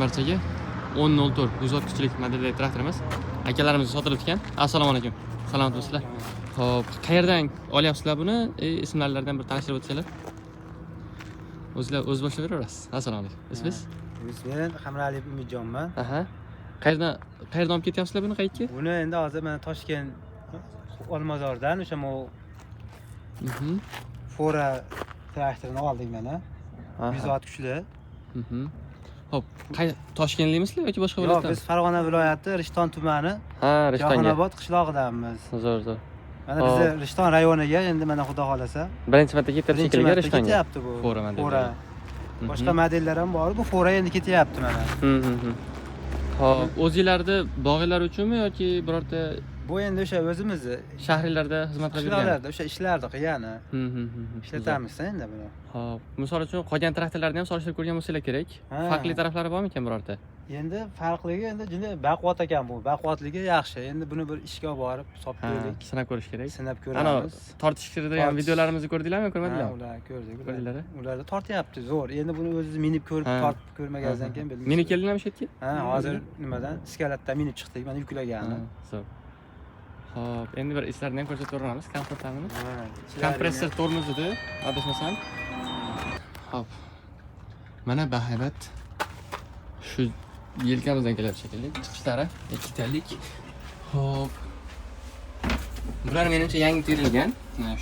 barchaga 1004 100 kuchlik modeldagi traktorimiz akalarimiz sotilib ekan. Assalomu alaykum. Salomat bo'lsizlar. Xo'p, qayerdan olyapsizlar buni? Ismlardan bir tanishtirib o'tsanglar. O'zinglar o'z boshlab beraverasiz. Assalomu alaykum. Ismingiz? Men Hamraliyev Umidjonman. Aha. Qayerdan olib ketyapsizlar buni qayerga? Buni endi hozir mana Toshkent Olmazordan o'sha Fora traktorini oldik mana. 100 ot kuchli. Hop, Toshkentlikmisizlar yoki boshqa Yo'q, viloyatdan? biz Farg'ona viloyati Rishton tumani. Ha, Rishtonga. Yoxonobod qishlog'idanmiz. Zo'r. Mana biz Rishton rayoniga endi mana Xudo xolasa. Birinchi marta ketyapti shekilli Rishtonga. Ketyapti bu. Fora modeli. Fora. Boshqa modellar ham bor. Bu Fora endi ketyapti mana. Hop, o'zingizlarda bog'inglar uchunmi yoki birorta bu endi o'sha o'zimizni shaharlarda xizmat qilib yurgan? Shaharlarda o'sha ishlarni qilgani. Ishlatamiz endi buni. Hop, misol uchun qolgan traktorlarni ham solishtirib ko'rgan bo'lsanglar kerak. Farqli taraflari bormi ekan birorta? Endi farqligi endi juda baquvvat ekan bu. Baquvvatligi yaxshi. Endi buni bir ishga olib borib solib ko'rdik. Sinab ko'rish kerak. Sinab ko'ramiz. Tortishtirgan videolarimizni ko'rdinglarmi, ko'rmadinglarmi? Ular ko'rdik. Ko'rdinglar? Ularda tortyapti, zo'r. Endi buni o'zingiz minib ko'rib, tortib ko'rmagandan keyin bilmaysiz. Minib keldinglarmi shu yerga? Ha, hozir nimadan? Skalatdan minib chiqdik, mana yuklagani. Zo'r. Hop, endi bir ishlarini ham ko'rsatib o'rganamiz, komfortlarini. Kompressor tormozida, adashmasam. Hop. Mana bahaybat shu yelkamizdan kelyapti shekilli. Chiqishlari ikkitalik. Hop. Bular menimcha yangi terilgan.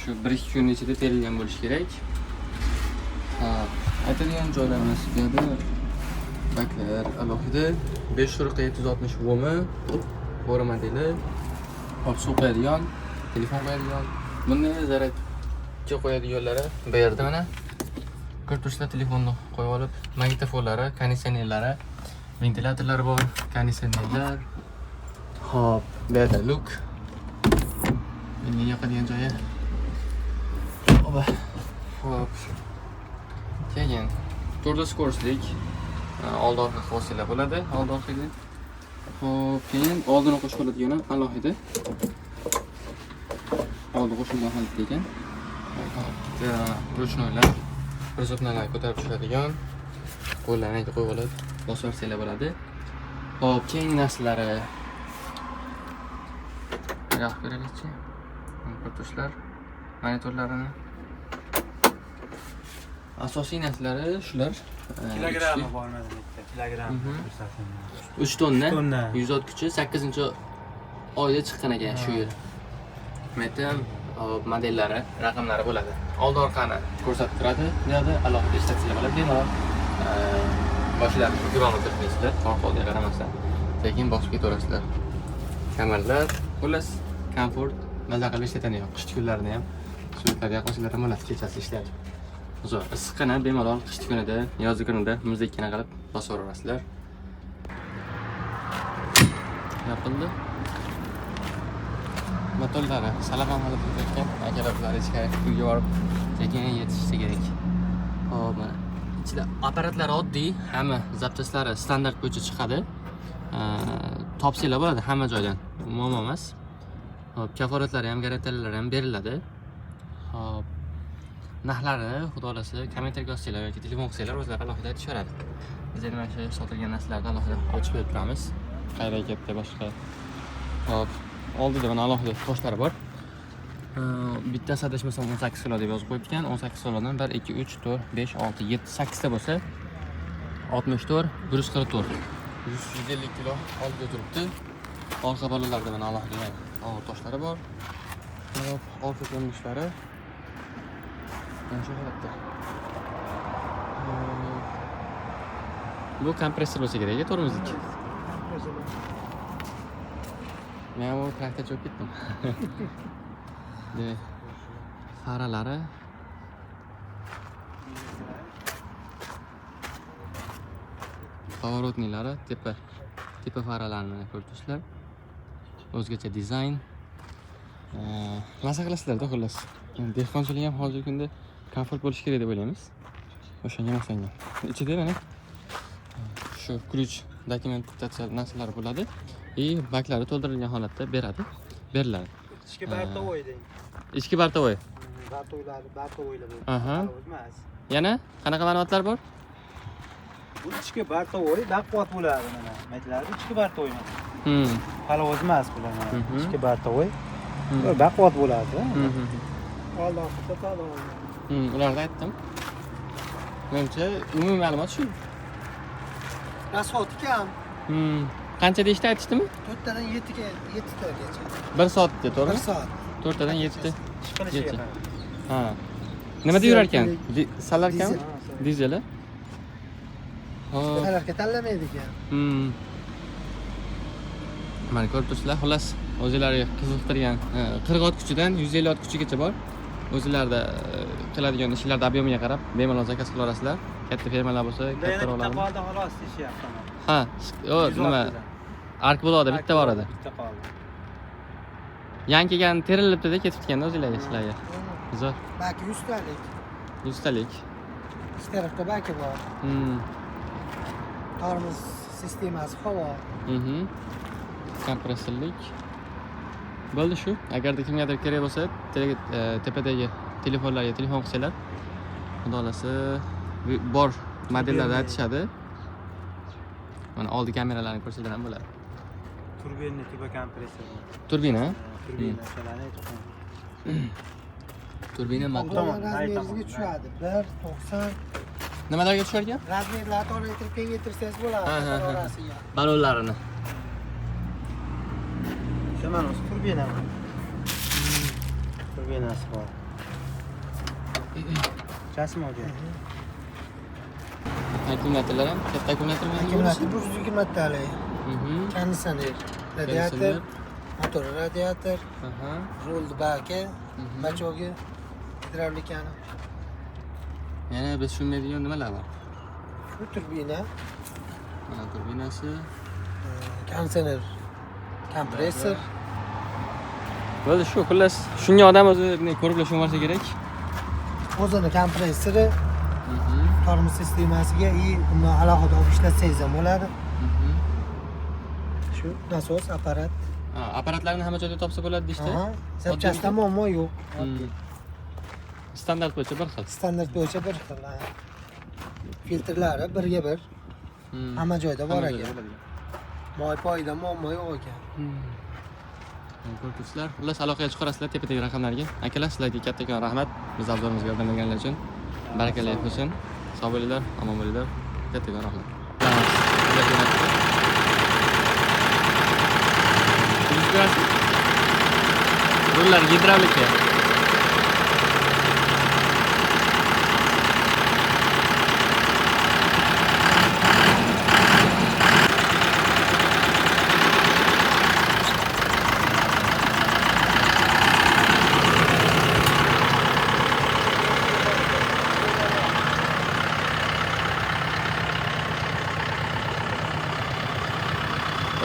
Shu 1-2 kun ichida terilgan bo'lishi kerak. Hop. Aytadigan joylarimiz bu baklar alohida 5.760 vomi, Fora modeli. Hop, suv qo'yadigan, telefon qo'yadigan, bunday zaryadga qo'yadiganlari bu yerda mana. Ko'rib turibsizlar, telefonni qo'yib olib, magnitofonlari, konditsionerlari, ventilyatorlari bor, konditsionerlar. Hop, bu yerda luk. Menga yoqadigan joyi. Hop. Keyin 4 skorslik old-orqa vositalar bo'ladi, old-orqaga. Hop, keyin oldini qo'shib oladigani alohida. Oldi qo'shilgan holatda ekan. Ruchnoylar, prizonalar ko'tarib tushadigan. Qo'llarni qo'yib olib, bosib olsanglar bo'ladi. Hop, keyingi narsalari. Yo'q, ko'raylikchi. Korpuslar, monitorlarini. Asosiy narsalari shular. Kilogrammi bor mana bitta. Kilogramm ko'rsatilgan. 3 tonna, 100 ot kuchi 8-oyda chiqqan ekan shu yil. Metam modellari, raqamlari bo'ladi. Old orqani ko'rsatib turadi. Bu yerda alohida istatsiyalar bo'ladi. Bemalol boshlarni kilometr qilasizlar, qorqolga qaramasdan. Sekin bosib ketaverasizlar. Kamarlar, xullas, komfort, maza qilib ishlatadi. Qish kunlarida ham suratlarga yoqmasizlar ham bo'ladi, kechasi ishlatib. Zo'r, issiqqina bemalol qish kunida, yoz kunida muzdekina qilib bosaverasizlar. Yopildi. Motorlari salabam qilib ketgan, akalar ichkari uyga borib sekin yetishsa kerak. Hop, mana ichida apparatlari oddiy, hamma zapchaslari standart bo'yicha chiqadi. Topsanglar bo'ladi hamma joydan, muammo emas. Hop, kafolatlari ham, garantiyalari ham beriladi. Hop, narxlari xudo xolasa kommentariyaga yozsanglar yoki telefon qilsanglar o'zlari alohida aytishadi. Biz endi mana shu sotilgan narsalarni alohida ochib berib turamiz. Qayerga ketdi boshqa. Hop, oldida mana alohida toshlar bor. Bittasi adashmasam 18 kilo deb yozib qo'yibgan. 18 kilodan 1 2 3 4 5 6 7 8 ta bo'lsa 64 144 150 kilo olib turibdi. Orqa balolarda mana alohida og'ir toshlari bor. Hop, orqa ko'rinishlari mana shu holatda. Bu kompressor bo'lsa kerak, tormozlik. Men bu traktor cho'kib ketdim. Faralari. Поворотнийлari, tepa faralarini ko'rib o'zgacha dizayn. Maza qilasizlar-da xullas. Dehqonchilik ham hozirgi kunda komfort bo'lishi kerak deb o'ylaymiz. O'shanga moslangan. Ichida mana shu ключ dokumentatsiya narsalar bo'ladi. Baklari to'ldirilgan holatda beriladi. Ichki bartovoy deng. Ichki bartovoy. Bartovoylar bu. Aha. Yana qanaqa ma'lumotlar bor? Bu ichki bartovoy baquvvat bo'ladi mana. Aytiladi ichki bartovoy. Palovoz emas bular mana. Ichki bartovoy. Bu baquvvat bo'ladi. Alloh taolo. Ularda aytdim. Menimcha umumiy ma'lumot shu. Rasxot kam. Qancha deyishdi aytishdimi? 4 tadan 7 tagacha. 1 soatda, to'g'rimi? 1 soat. 4 tadan 7 Ishqilishiga qarab. Ha. Nimada yurar ekan? Salar ekan? Dizel. Salarga tanlamaydi ekan. Mana ko'rib turibsizlar, xullas o'zlariga qiziqtirgan 40 ot kuchidan 150 ot kuchigacha bor. O'zlarida qiladigan ishlarning ob'emiga qarab bemalol zakaz qila olasizlar. Katta fermalar bo'lsa, katta ro'yxatlar. Bitta qoldi xolos deyishyapti. Ha, o nima? Ark bo'ladi, bitta bor edi. Bitta qoldi. Yangi kelgan terilibdi-da ketib ketganda o'zinglarga ishlarga. Zo'r. Balki 100 talik. 100 talik. Ikki tarafda balki bor. Tormoz sistemasi havo. Kompressorlik. Bo'ldi shu. Agarda kimgadir kerak bo'lsa, tepadagi telefonlarga telefon qilsanglar, xudo xolasa bor modellarda aytishadi. Mana oldi kameralarni ko'rsatgan ham bo'ladi. Turbinali tuba kompressor. Turbina? Turbina shalanay. Turbina motor. Razmeriga tushadi. 1.90. Nimalarga tushar ekan? Razmerlarni toraytirib kengaytirsangiz bo'ladi. Orasiga. Balonlarini. Mana o'zi turbina. Turbinasi bor. Chasmoga. Akkumulyatorlar ham katta akkumulyatormi? Akkumulyator 120 talik. Konditsioner, radiator, motor radiator, rulni baki, bachogi, gidravlikani. Yana biz tushunmaydigan nimalar bor? Bu turbina, Mana turbinasi, konditsioner, kompressor. bo'ldi shu, xullas shunga odam o'zi ko'rib olsa bo'lsa kerak. O'zini kompressori, tormoz sistemasiga uni alohida olib ishlatsangiz ham bo'ladi. Shu nasos apparat. Apparatlarni hamma joyda topsa bo'ladi deyishdi. Zapchastda muammo yo'q. Standart bo'yicha bir xil. Standart bo'yicha bir xil. Filtrlari birga bir. Hamma joyda bor ekan. Moy poyida muammo yo'q ekan. Ko'ribsizlar. Xullas aloqaga chiqarasizlar tepadagi raqamlarga. Akalar, sizlarga kattakon rahmat. Biz obzorimizga yordam berganlar uchun. Barakalla bo'lsin. Sog' bo'linglar, omon bo'linglar. Kattakon rahmat. Rullar gidravlika.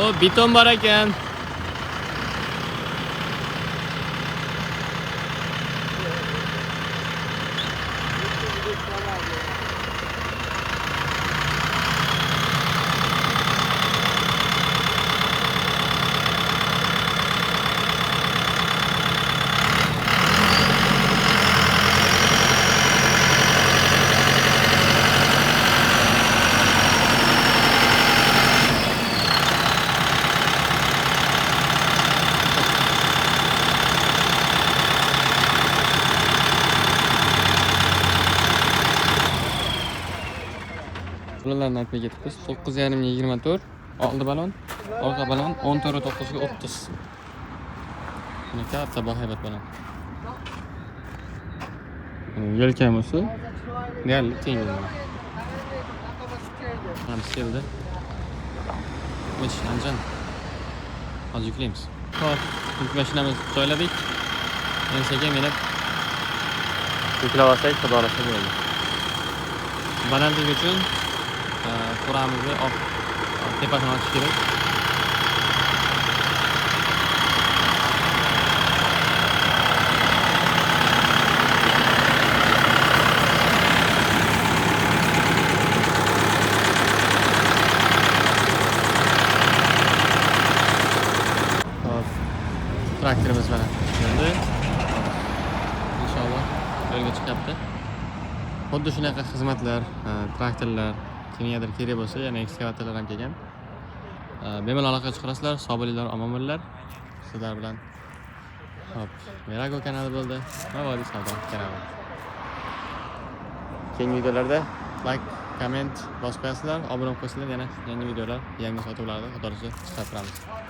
O beton bor ekan. Bularni aytmay ketibmiz. 9.5 ga 24, oldi balon, orqa balon 14.9 ga 30. Buni katta bahaybat balon. Yelkamasi deyarli teng. Mana keldi. Mesh anjan. Hozir yuklaymiz. Xo'p, yuk mashinamizni joyladik. Endi sekin minib yuklab olsak, xudo xolasa bo'ladi. Balandlik uchun quramizni tepasini ochish kerak. Traktorimiz mana keldi. Inshaalloh yo'lga chiqyapti. Xuddi shunaqa xizmatlar, traktorlar kimgadir kerak bo'lsa, yana ekskavatorlar ham kelgan. Bemalol aloqaga chiqasizlar. Sog' bo'linglar, omon bo'linglar. Sizlar bilan hop, Merago kanali bo'ldi. Navoiy savdo kanali. Keyingi videolarda like, komment bosib qo'yasizlar, obuna bo'lib qo'yasizlar, yana yangi videolar, yangi sotuvlarda xudo ursa chiqarib turamiz.